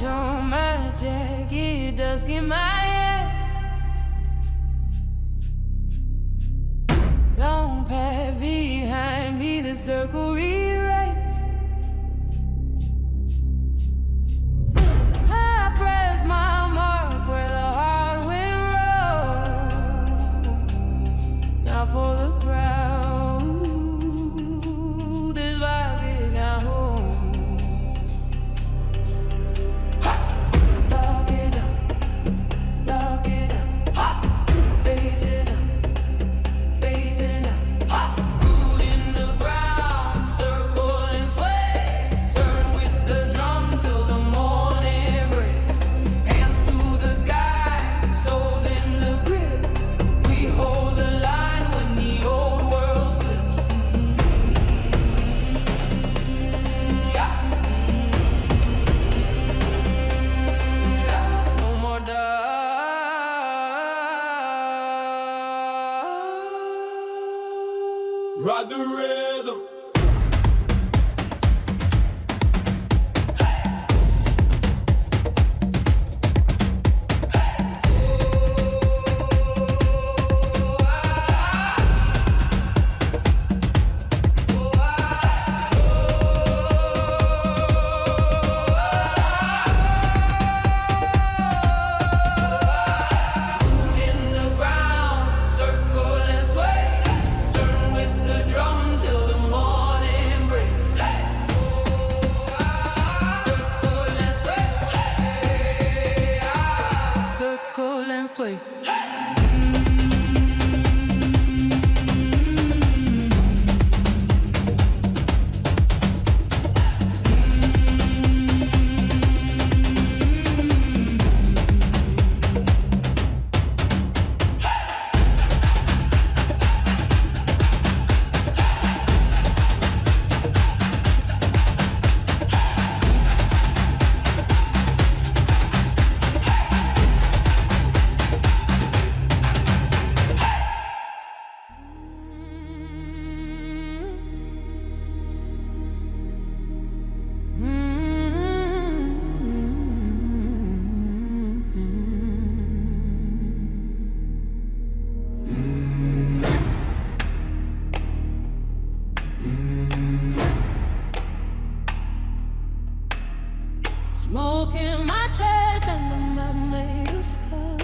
Show magic, it does get my head. Long path behind me, the circle rewrite. I press my mark where the heart went wrong. Now for the crowd, this vibe is now home. Lock it up, facing up, facing up. Root in the ground, circle and sway. Turn with the drum till the morning breaks. Hands to the sky, souls in the grip. We hold the line when the old world slips. Yeah. No more doubt. Ride the rhythm. In the ground, circle and sway. Turn with the drum till the morning breaks. Circle and sway. Circle and sway. Smoke in my chest and the map made of sky.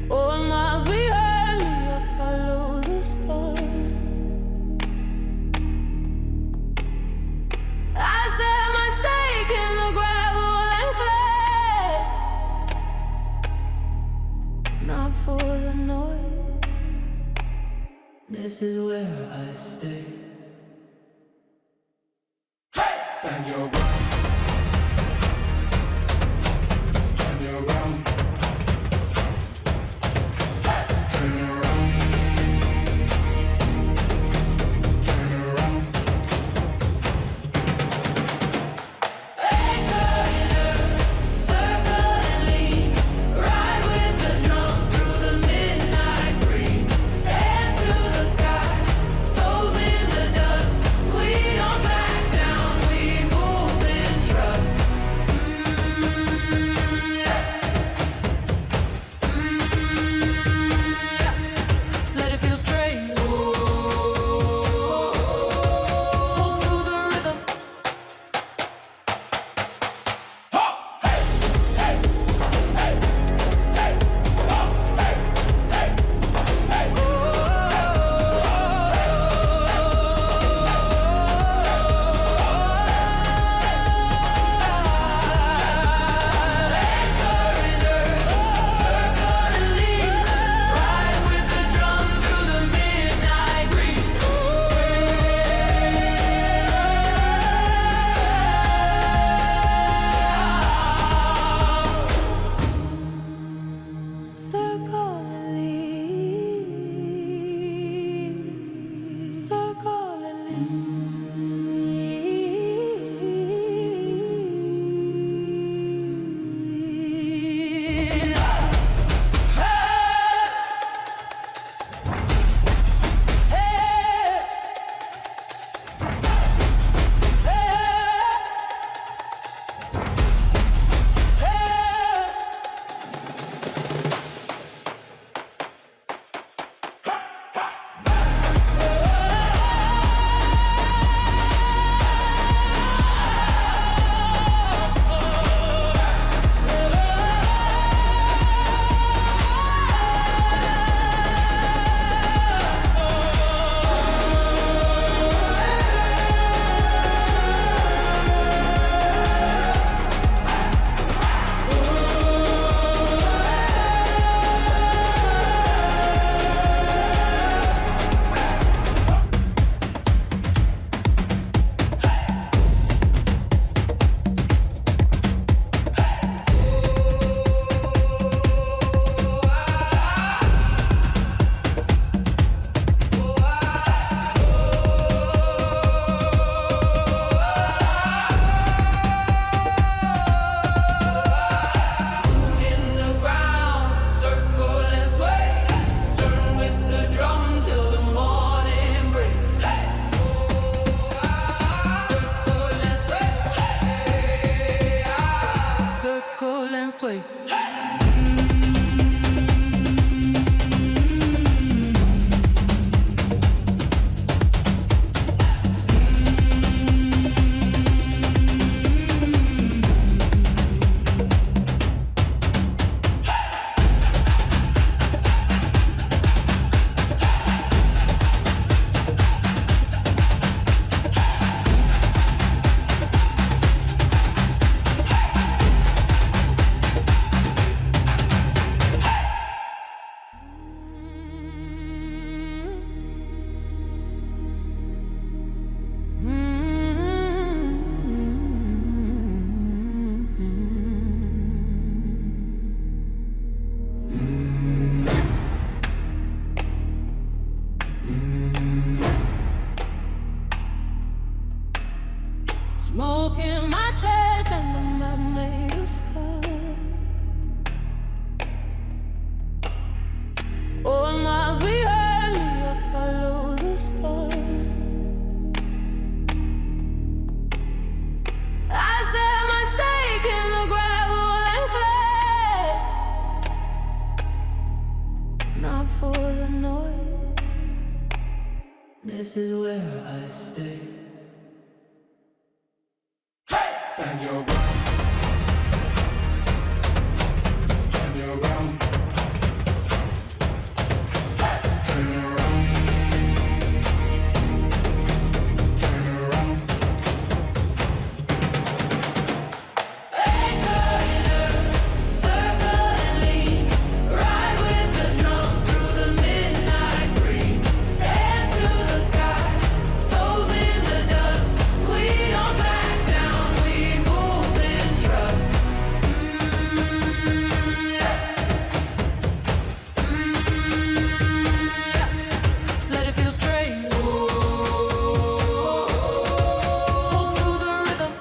All miles behind me, I follow the stars. I set my stake in the gravel and clay. Not for the noise, this is where I stay. Stand your ground. Stand your ground. Turn around. Turn around. Anchor in earth, circle and lean. Ride with the drum through the midnight green. Hands to the sky, toes in the dust. We don't back down, we move Smoke in my chest and the map made of sky. Oh, miles behind me, I follow the stars. I set my stake in the gravel and clay. Not for the noise. This is where I stay. Stand your ground. Stand your ground. Turn around. Turn around. Anchor in earth, circle and lean. Ride with the drum through the midnight green. Hands to the sky, toes in the dust. We don't back down, we move in trust. Yeah. Let it feel straight. Hold to the rhythm.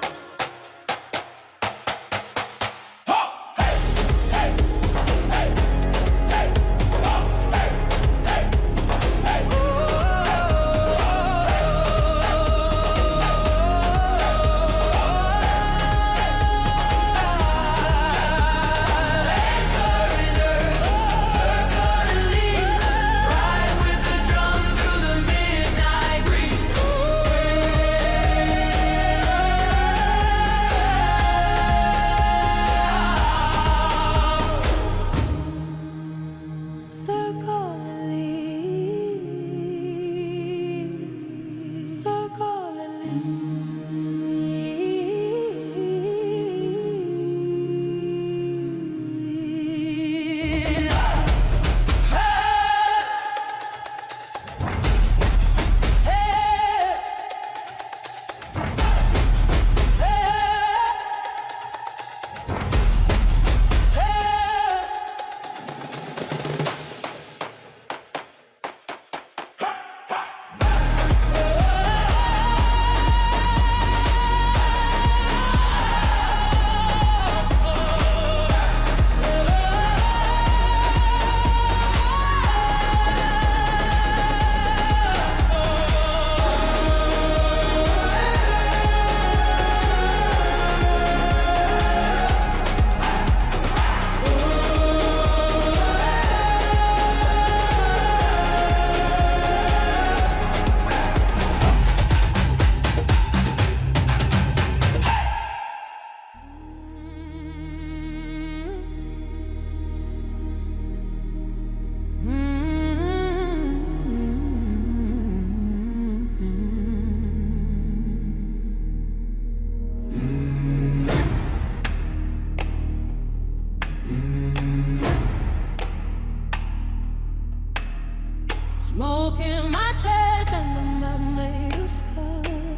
Smoke in my chest and the map made of sky.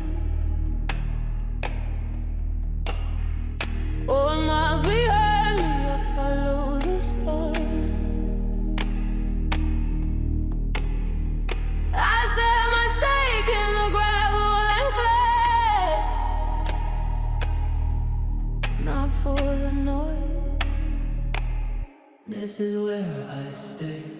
Oh, miles behind me, I follow the stars. I set my stake in the gravel and clay. Not for the noise. This is where I stay.